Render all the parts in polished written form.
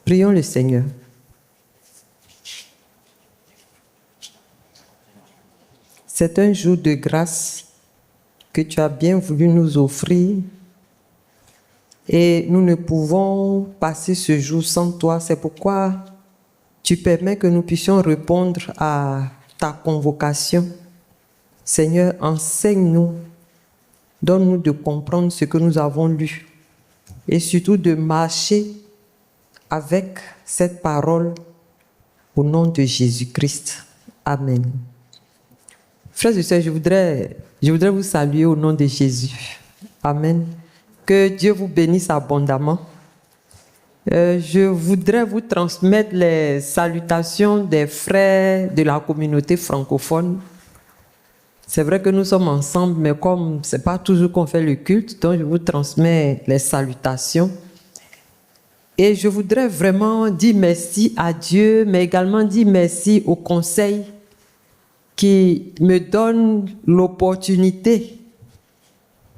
Prions le Seigneur. C'est un jour de grâce que tu as bien voulu nous offrir et nous ne pouvons passer ce jour sans toi. C'est pourquoi tu permets que nous puissions répondre à ta convocation. Seigneur, enseigne-nous, donne-nous de comprendre ce que nous avons lu et surtout de marcher avec cette parole au nom de Jésus-Christ. Amen. Frères et sœurs, je voudrais vous saluer au nom de Jésus. Amen. Que Dieu vous bénisse abondamment. Je voudrais vous transmettre les salutations des frères de la communauté francophone. C'est vrai que nous sommes ensemble, mais comme ce n'est pas toujours qu'on fait le culte, donc je vous transmets les salutations. Et je voudrais vraiment dire merci à Dieu, mais également dire merci au conseil qui me donne l'opportunité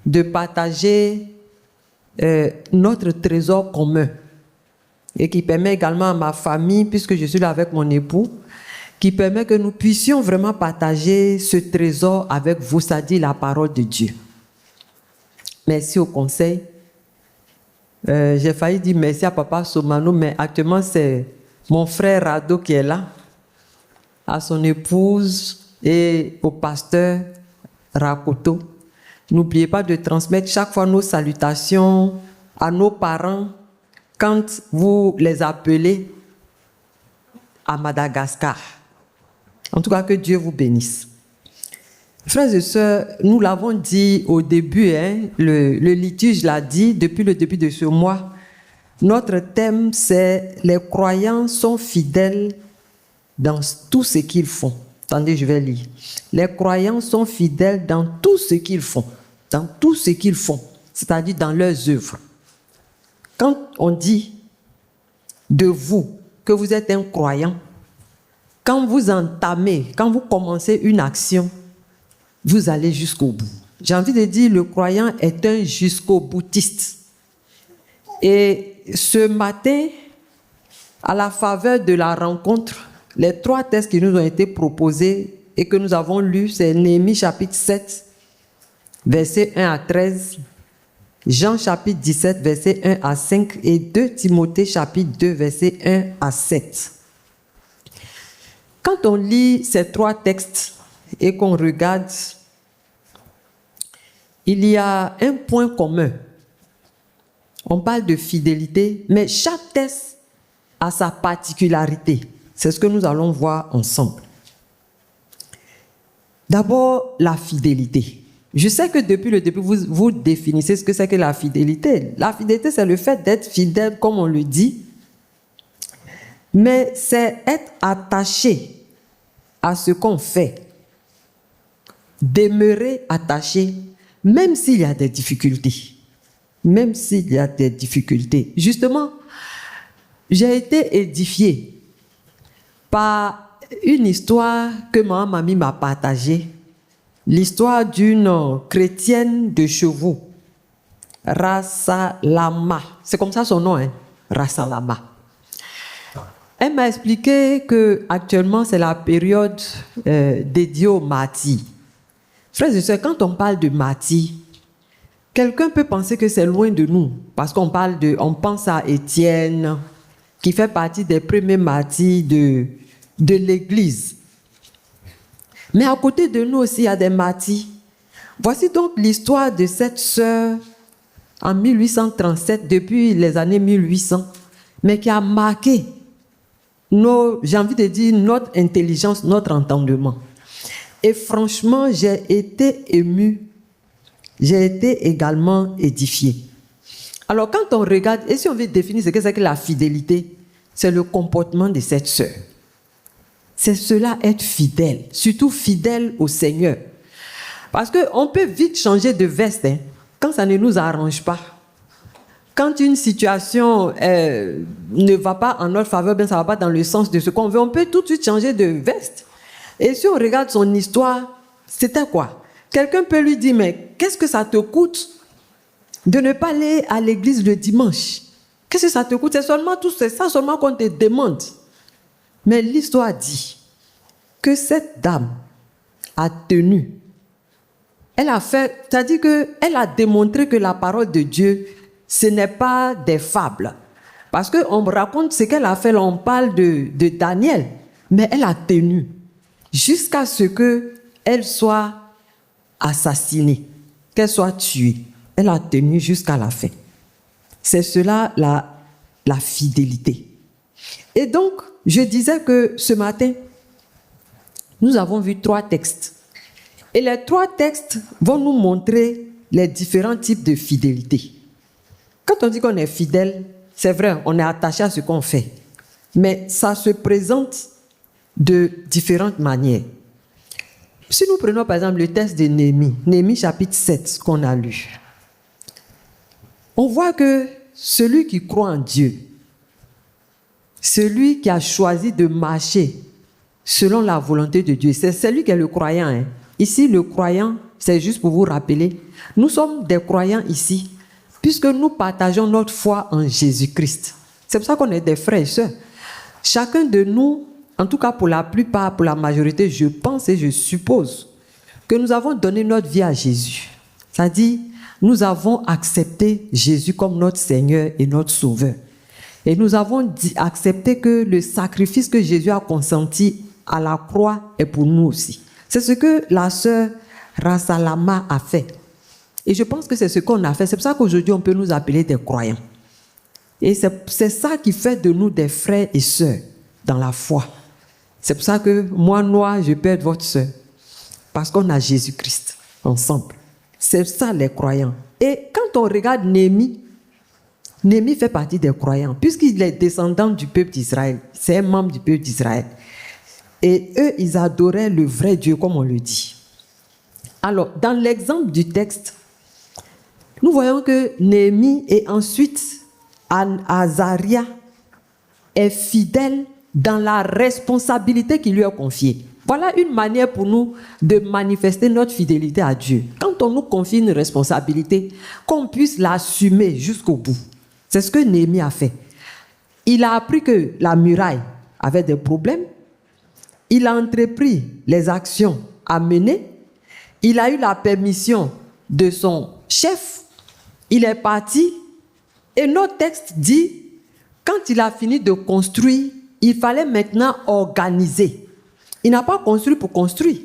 de partager notre trésor commun et qui permet également à ma famille, puisque je suis là avec mon époux, qui permet que nous puissions vraiment partager ce trésor avec vous, c'est-à-dire la parole de Dieu. Merci au conseil. J'ai failli dire merci à Papa Somano, mais actuellement c'est mon frère Rado qui est là, à son épouse et au pasteur Rakoto. N'oubliez pas de transmettre chaque fois nos salutations à nos parents quand vous les appelez à Madagascar. En tout cas, que Dieu vous bénisse. Frères et sœurs, nous l'avons dit au début, le liturge l'a dit depuis le début de ce mois. Notre thème, c'est « Les croyants sont fidèles dans tout ce qu'ils font ». Attendez, je vais lire. « Les croyants sont fidèles dans tout ce qu'ils font ». Dans tout ce qu'ils font, c'est-à-dire dans leurs œuvres. Quand on dit de vous que vous êtes un croyant, quand vous entamez, quand vous commencez une action, vous allez jusqu'au bout. J'ai envie de dire, le croyant est un jusqu'au boutiste. Et ce matin, à la faveur de la rencontre, les 3 textes qui nous ont été proposés et que nous avons lus, c'est Néhémie chapitre 7, versets 1 à 13, Jean chapitre 17, versets 1 à 5 et 2 Timothée chapitre 2, versets 1 à 7. Quand on lit ces 3 textes et qu'on regarde, il y a un point commun. On parle de fidélité, mais chaque texte a sa particularité. C'est ce que nous allons voir ensemble. D'abord, la fidélité. Je sais que depuis le début, vous définissez ce que c'est que la fidélité. La fidélité, c'est le fait d'être fidèle, comme on le dit, mais c'est être attaché à ce qu'on fait, demeurer attaché, même s'il y a des difficultés. Même s'il y a des difficultés. Justement, j'ai été édifiée par une histoire que ma mamie m'a partagée. L'histoire d'une chrétienne de chevaux, Rassalama. C'est comme ça son nom, Rassalama. Elle m'a expliqué qu'actuellement, c'est la période dédiée aux martyrs. Frères et sœurs, quand on parle de martyrs, quelqu'un peut penser que c'est loin de nous, parce qu'on pense à Étienne, qui fait partie des premiers martyrs de l'Église. Mais à côté de nous aussi, il y a des martyrs. Voici donc l'histoire de cette sœur en 1837, depuis les années 1800, mais qui a marqué, j'ai envie de dire, notre intelligence, notre entendement. Et franchement, j'ai été ému, j'ai été également édifié. Alors quand on regarde, et si on veut définir ce que c'est que la fidélité, c'est le comportement de cette sœur. C'est cela, être fidèle, surtout fidèle au Seigneur. Parce qu'on peut vite changer de veste quand ça ne nous arrange pas. Quand une situation ne va pas en notre faveur, bien ça ne va pas dans le sens de ce qu'on veut, on peut tout de suite changer de veste. Et si on regarde son histoire, c'était quoi? Quelqu'un peut lui dire, mais qu'est-ce que ça te coûte de ne pas aller à l'église le dimanche? Qu'est-ce que ça te coûte? C'est ça seulement qu'on te demande. Mais l'histoire dit que cette dame a tenu. Elle a fait, c'est-à-dire qu'elle a démontré que la parole de Dieu, ce n'est pas des fables. Parce qu'on me raconte ce qu'elle a fait, là, on parle de Daniel, mais elle a tenu jusqu'à ce qu'elle soit assassinée, qu'elle soit tuée. Elle a tenu jusqu'à la fin. C'est cela la fidélité. Et donc, je disais que ce matin, nous avons vu 3 textes. Et les 3 textes vont nous montrer les différents types de fidélité. Quand on dit qu'on est fidèle, c'est vrai, on est attaché à ce qu'on fait. Mais ça se présente de différentes manières. Si nous prenons par exemple le texte de Néhémie, Néhémie chapitre 7 qu'on a lu, on voit que celui qui croit en Dieu, celui qui a choisi de marcher selon la volonté de Dieu, c'est celui qui est le croyant. Hein. Ici, le croyant, c'est juste pour vous rappeler, nous sommes des croyants ici, puisque nous partageons notre foi en Jésus-Christ. C'est pour ça qu'on est des frères et sœurs. Chacun de nous, en tout cas pour la plupart, pour la majorité, je pense et je suppose que nous avons donné notre vie à Jésus. C'est-à-dire, nous avons accepté Jésus comme notre Seigneur et notre Sauveur. Et nous avons accepté que le sacrifice que Jésus a consenti à la croix est pour nous aussi. C'est ce que la sœur Rassalama a fait. Et je pense que c'est ce qu'on a fait. C'est pour ça qu'aujourd'hui, on peut nous appeler des croyants. Et c'est ça qui fait de nous des frères et sœurs dans la foi. C'est pour ça que moi, Noah, je peux être votre sœur. Parce qu'on a Jésus-Christ ensemble. C'est ça les croyants. Et quand on regarde Néhémie, Néhémie fait partie des croyants, puisqu'il est descendant du peuple d'Israël. C'est un membre du peuple d'Israël. Et eux, ils adoraient le vrai Dieu, comme on le dit. Alors, dans l'exemple du texte, nous voyons que Néhémie et ensuite Azaria est fidèle dans la responsabilité qui lui est confiée. Voilà une manière pour nous de manifester notre fidélité à Dieu. Quand on nous confie une responsabilité, qu'on puisse l'assumer jusqu'au bout. C'est ce que Néhémie a fait. Il a appris que la muraille avait des problèmes. Il a entrepris les actions à mener. Il a eu la permission de son chef. Il est parti. Et notre texte dit, quand il a fini de construire, il fallait maintenant organiser. Il n'a pas construit pour construire.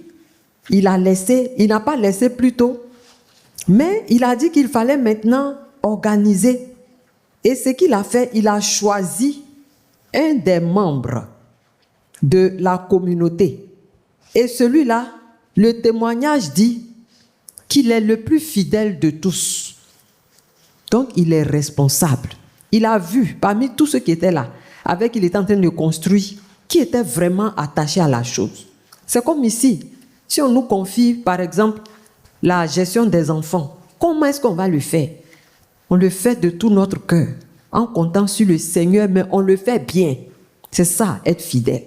Il n'a pas laissé plus tôt. Mais il a dit qu'il fallait maintenant organiser. Et ce qu'il a fait, il a choisi un des membres de la communauté. Et celui-là, le témoignage dit qu'il est le plus fidèle de tous. Donc, il est responsable. Il a vu, parmi tous ceux qui étaient là, avec qui il était en train de construire, qui était vraiment attaché à la chose. C'est comme ici. Si on nous confie, par exemple, la gestion des enfants, comment est-ce qu'on va le faire? On le fait de tout notre cœur, en comptant sur le Seigneur, mais on le fait bien. C'est ça, être fidèle.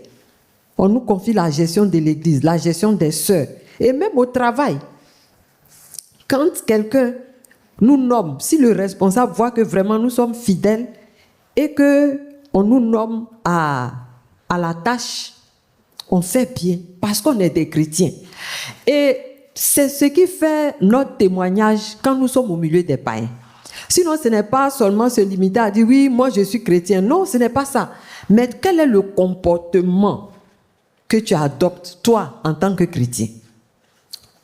On nous confie la gestion de l'église, la gestion des sœurs, et même au travail. Quand quelqu'un nous nomme, si le responsable voit que vraiment nous sommes fidèles et qu'on nous nomme à la tâche, on fait bien parce qu'on est des chrétiens. Et c'est ce qui fait notre témoignage quand nous sommes au milieu des païens. Sinon, ce n'est pas seulement se limiter à dire « oui, moi je suis chrétien ». Non, ce n'est pas ça. Mais quel est le comportement que tu adoptes, toi, en tant que chrétien?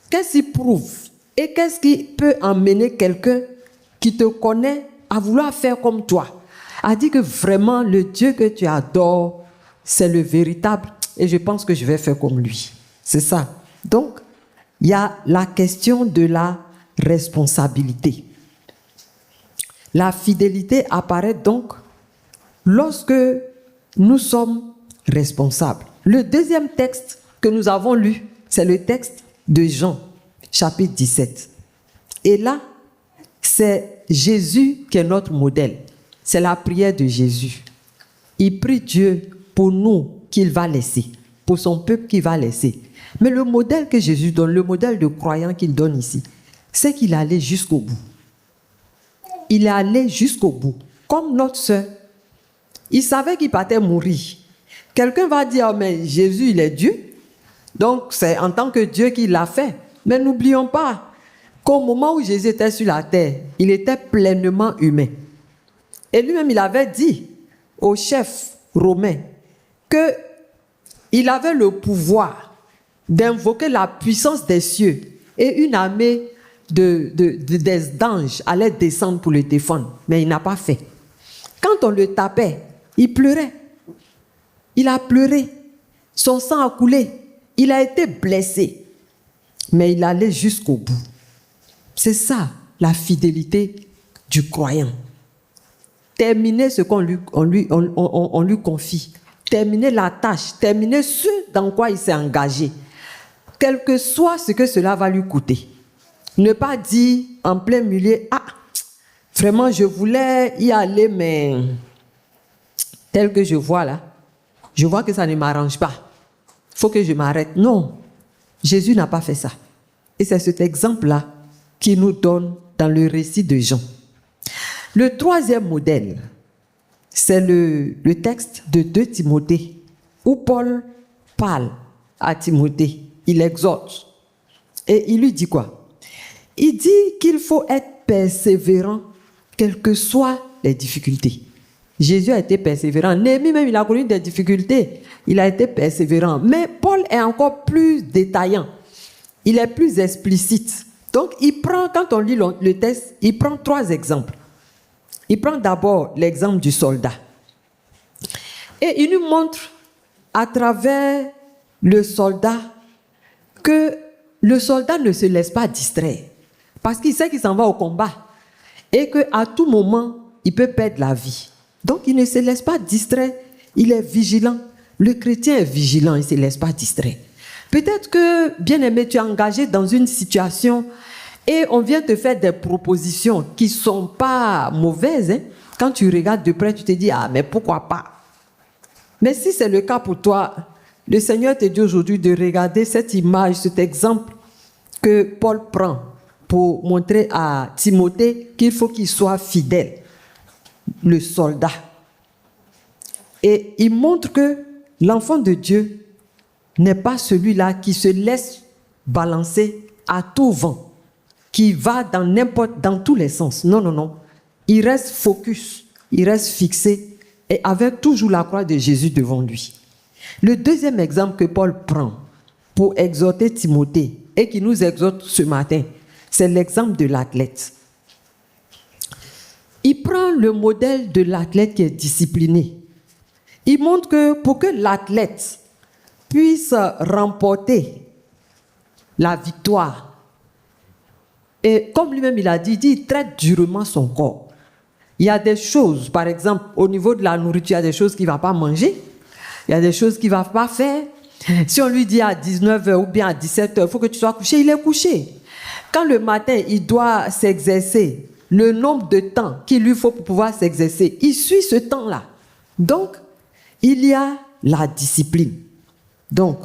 Qu'est-ce qui prouve et qu'est-ce qui peut emmener quelqu'un qui te connaît à vouloir faire comme toi, à dire que vraiment le Dieu que tu adores, c'est le véritable et je pense que je vais faire comme lui. C'est ça. Donc, il y a la question de la responsabilité. La fidélité apparaît donc lorsque nous sommes responsables. Le deuxième texte que nous avons lu, c'est le texte de Jean, chapitre 17. Et là, c'est Jésus qui est notre modèle. C'est la prière de Jésus. Il prie Dieu pour nous qu'il va laisser, pour son peuple qu'il va laisser. Mais le modèle que Jésus donne, le modèle de croyant qu'il donne ici, c'est qu'il est allé jusqu'au bout. Il est allé jusqu'au bout. comme notre sœur. Il savait qu'il partait mourir. Quelqu'un va dire, oh, mais Jésus, il est Dieu. Donc, c'est en tant que Dieu qu'il l'a fait. Mais n'oublions pas qu'au moment où Jésus était sur la terre, il était pleinement humain. Et lui-même, il avait dit au chef romain qu'il avait le pouvoir d'invoquer la puissance des cieux et une armée d'anges allait descendre pour le défendre. Mais il n'a pas fait. Quand on le tapait, il pleurait. Il a pleuré. Son sang a coulé. Il a été blessé. Mais il allait jusqu'au bout. C'est ça, la fidélité du croyant. Terminer ce qu'on lui confie. Terminer la tâche. Terminer ce dans quoi il s'est engagé. Quel que soit ce que cela va lui coûter. Ne pas dire en plein milieu, ah, vraiment je voulais y aller, mais tel que je vois là, je vois que ça ne m'arrange pas. Il faut que je m'arrête. Non, Jésus n'a pas fait ça. Et c'est cet exemple-là qu'il nous donne dans le récit de Jean. Le troisième modèle, c'est le texte de 2 Timothée, où Paul parle à Timothée. Il exhorte. Et il lui dit quoi? Il dit qu'il faut être persévérant, quelles que soient les difficultés. Jésus a été persévérant. Néhémie même, il a connu des difficultés. Il a été persévérant. Mais Paul est encore plus détaillant. Il est plus explicite. Donc, il prend, quand on lit le texte, il prend 3 exemples. Il prend d'abord l'exemple du soldat. Et il nous montre à travers le soldat que le soldat ne se laisse pas distraire. Parce qu'il sait qu'il s'en va au combat. Et qu'à tout moment, il peut perdre la vie. Donc, il ne se laisse pas distraire. Il est vigilant. Le chrétien est vigilant, il ne se laisse pas distraire. Peut-être que, bien-aimé, tu es engagé dans une situation et on vient te faire des propositions qui ne sont pas mauvaises. Hein? Quand tu regardes de près, tu te dis, ah, mais pourquoi pas? Mais si c'est le cas pour toi, le Seigneur te dit aujourd'hui de regarder cette image, cet exemple que Paul prend pour montrer à Timothée qu'il faut qu'il soit fidèle, le soldat. Et il montre que l'enfant de Dieu n'est pas celui-là qui se laisse balancer à tout vent, qui va dans tous les sens. Non, non, non. Il reste focus, il reste fixé et avec toujours la croix de Jésus devant lui. Le deuxième exemple que Paul prend pour exhorter Timothée et qui nous exhorte ce matin, c'est l'exemple de l'athlète. Il prend le modèle de l'athlète qui est discipliné. Il montre que pour que l'athlète puisse remporter la victoire, et comme lui-même il a dit, il traite durement son corps. Il y a des choses, par exemple, au niveau de la nourriture, il y a des choses qu'il ne va pas manger, il y a des choses qu'il ne va pas faire. Si on lui dit à 19h ou bien à 17h, il faut que tu sois couché, il est couché. Quand le matin, il doit s'exercer, le nombre de temps qu'il lui faut pour pouvoir s'exercer, il suit ce temps-là. Donc, il y a la discipline. Donc,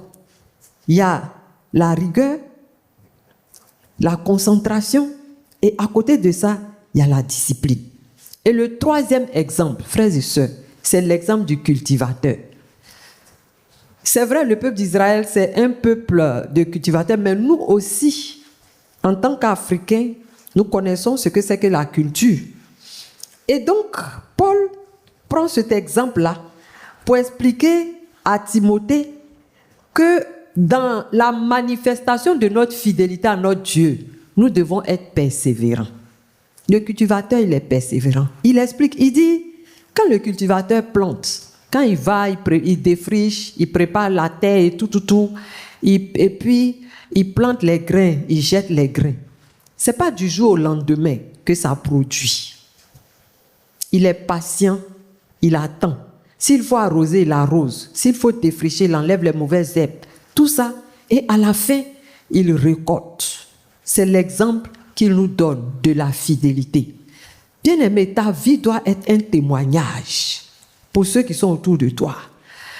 il y a la rigueur, la concentration, et à côté de ça, il y a la discipline. Et le troisième exemple, frères et sœurs, c'est l'exemple du cultivateur. C'est vrai, le peuple d'Israël, c'est un peuple de cultivateurs, mais nous aussi, en tant qu'Africains, nous connaissons ce que c'est que la culture. Et donc, Paul prend cet exemple-là pour expliquer à Timothée que dans la manifestation de notre fidélité à notre Dieu, nous devons être persévérants. Le cultivateur, il est persévérant. Il explique, il dit, quand le cultivateur plante, quand il va, il défriche, il prépare la terre et tout, et puis il plante les grains, il jette les grains. Ce n'est pas du jour au lendemain que ça produit. Il est patient, il attend. S'il faut arroser, il arrose. S'il faut défricher, il enlève les mauvaises herbes. Tout ça, et à la fin, il récolte. C'est l'exemple qu'il nous donne de la fidélité. Bien-aimé, ta vie doit être un témoignage pour ceux qui sont autour de toi.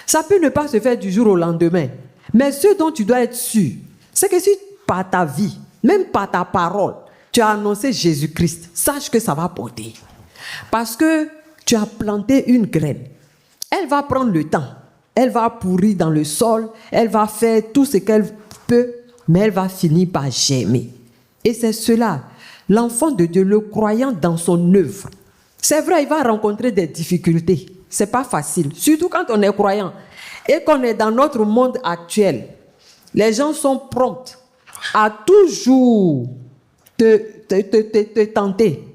Ça peut ne pas se faire du jour au lendemain, mais ce dont tu dois être sûr, c'est que si par ta vie, même par ta parole, tu as annoncé Jésus-Christ, sache que ça va porter. Parce que tu as planté une graine. Elle va prendre le temps. Elle va pourrir dans le sol. Elle va faire tout ce qu'elle peut, mais elle va finir par germer. Et c'est cela, l'enfant de Dieu, le croyant dans son œuvre. C'est vrai, il va rencontrer des difficultés. Ce n'est pas facile, surtout quand on est croyant et qu'on est dans notre monde actuel. Les gens sont prompts à toujours te tenter.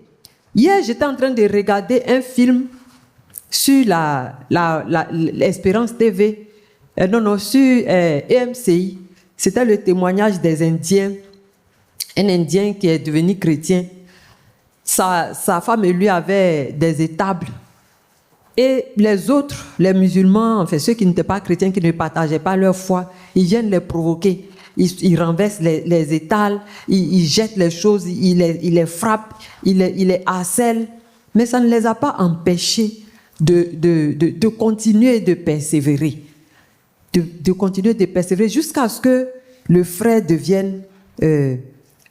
Hier, j'étais en train de regarder un film sur l'Espérance TV, sur EMCI. C'était le témoignage des Indiens. Un Indien qui est devenu chrétien. Sa femme et lui avaient des étables. Et les autres, les musulmans, enfin ceux qui n'étaient pas chrétiens, qui ne partageaient pas leur foi, ils viennent les provoquer. Ils renversent les étals, ils jettent les choses, ils les frappent, ils les harcèlent. Mais ça ne les a pas empêchés de continuer de persévérer. De continuer de persévérer jusqu'à ce que le frère devienne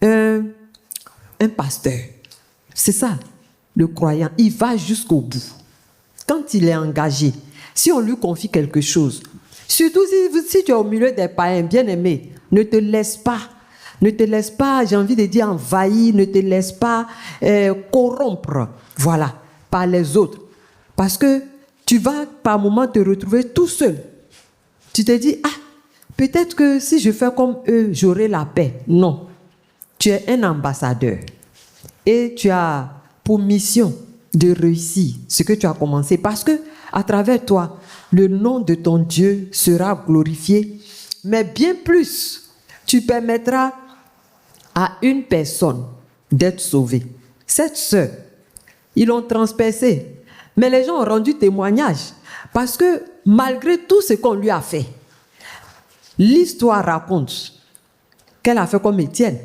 un pasteur. C'est ça, le croyant. Il va jusqu'au bout. Quand il est engagé, si on lui confie quelque chose, surtout si tu es au milieu des païens, bien-aimés, ne te laisse pas, j'ai envie de dire envahir, ne te laisse pas corrompre, voilà, par les autres. Parce que tu vas par moments te retrouver tout seul. Tu te dis, peut-être que si je fais comme eux, j'aurai la paix. Non, tu es un ambassadeur et tu as pour mission de réussir ce que tu as commencé, parce que à travers toi, le nom de ton Dieu sera glorifié, mais bien plus, tu permettras à une personne d'être sauvée. Cette sœur, ils l'ont transpercée, mais les gens ont rendu témoignage, parce que malgré tout ce qu'on lui a fait, l'histoire raconte qu'elle a fait comme Étienne.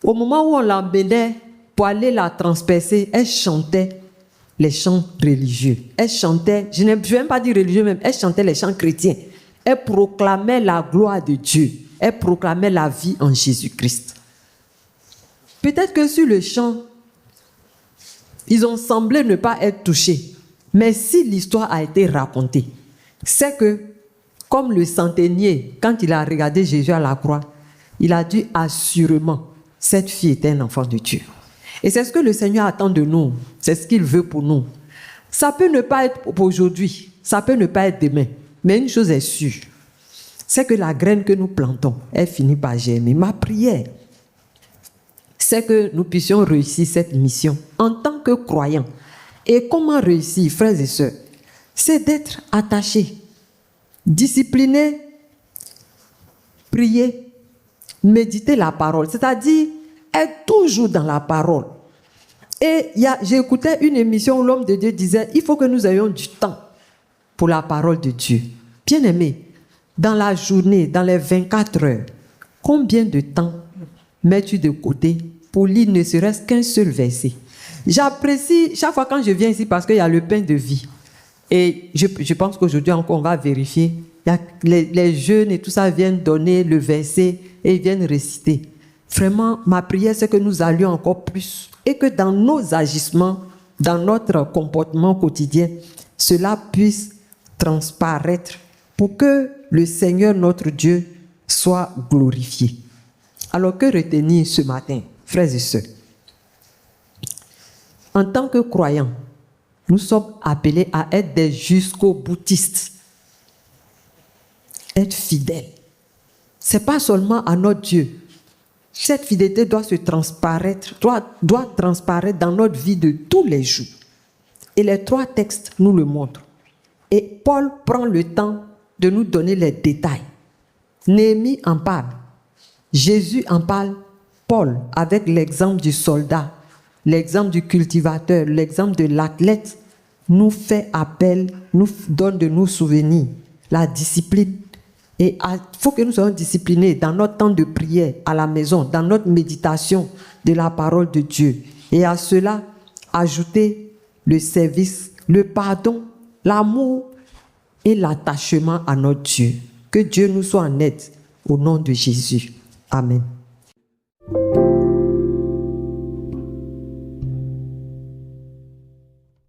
Au moment où on l'emmenait pour aller la transpercer, elle chantait les chants religieux. Elle chantait, je ne vais même pas dire religieux même, elle chantait les chants chrétiens. Elle proclamait la gloire de Dieu. Elle proclamait la vie en Jésus-Christ. Peut-être que sur le chant, ils ont semblé ne pas être touchés. Mais si l'histoire a été racontée, c'est que, comme le centenier, quand il a regardé Jésus à la croix, il a dit assurément, cette fille était un enfant de Dieu. Et c'est ce que le Seigneur attend de nous. C'est ce qu'il veut pour nous. Ça peut ne pas être pour aujourd'hui. Ça peut ne pas être demain. Mais une chose est sûre. C'est que la graine que nous plantons, elle finit par germer. Ma prière, c'est que nous puissions réussir cette mission en tant que croyants. Et comment réussir, frères et sœurs? C'est d'être attachés, disciplinés, prier, méditer la parole. C'est-à-dire être toujours dans la parole. Et j'écoutais une émission où l'homme de Dieu disait, il faut que nous ayons du temps pour la parole de Dieu. Bien-aimé, dans la journée, dans les 24 heures, combien de temps mets-tu de côté pour lire ne serait-ce qu'un seul verset? J'apprécie chaque fois quand je viens ici parce qu'il y a le pain de vie. Et je pense qu'aujourd'hui encore on va vérifier. Les jeunes et tout ça viennent donner le verset et ils viennent réciter. Vraiment, ma prière, c'est que nous allions encore plus et que dans nos agissements, dans notre comportement quotidien, cela puisse transparaître pour que le Seigneur, notre Dieu, soit glorifié. Alors, que retenir ce matin, frères et sœurs? En tant que croyants, nous sommes appelés à être des jusqu'au-boutistes, être fidèles. Ce n'est pas seulement à notre Dieu. Cette fidélité doit transparaître dans notre vie de tous les jours. Et les 3 textes nous le montrent. Et Paul prend le temps de nous donner les détails. Néhémie en parle. Jésus en parle. Paul, avec l'exemple du soldat, l'exemple du cultivateur, l'exemple de l'athlète, nous fait appel, nous donne de nous souvenirs, la discipline. Et il faut que nous soyons disciplinés dans notre temps de prière à la maison, dans notre méditation de la parole de Dieu. Et à cela, ajouter le service, le pardon, l'amour et l'attachement à notre Dieu. Que Dieu nous soit en aide au nom de Jésus. Amen.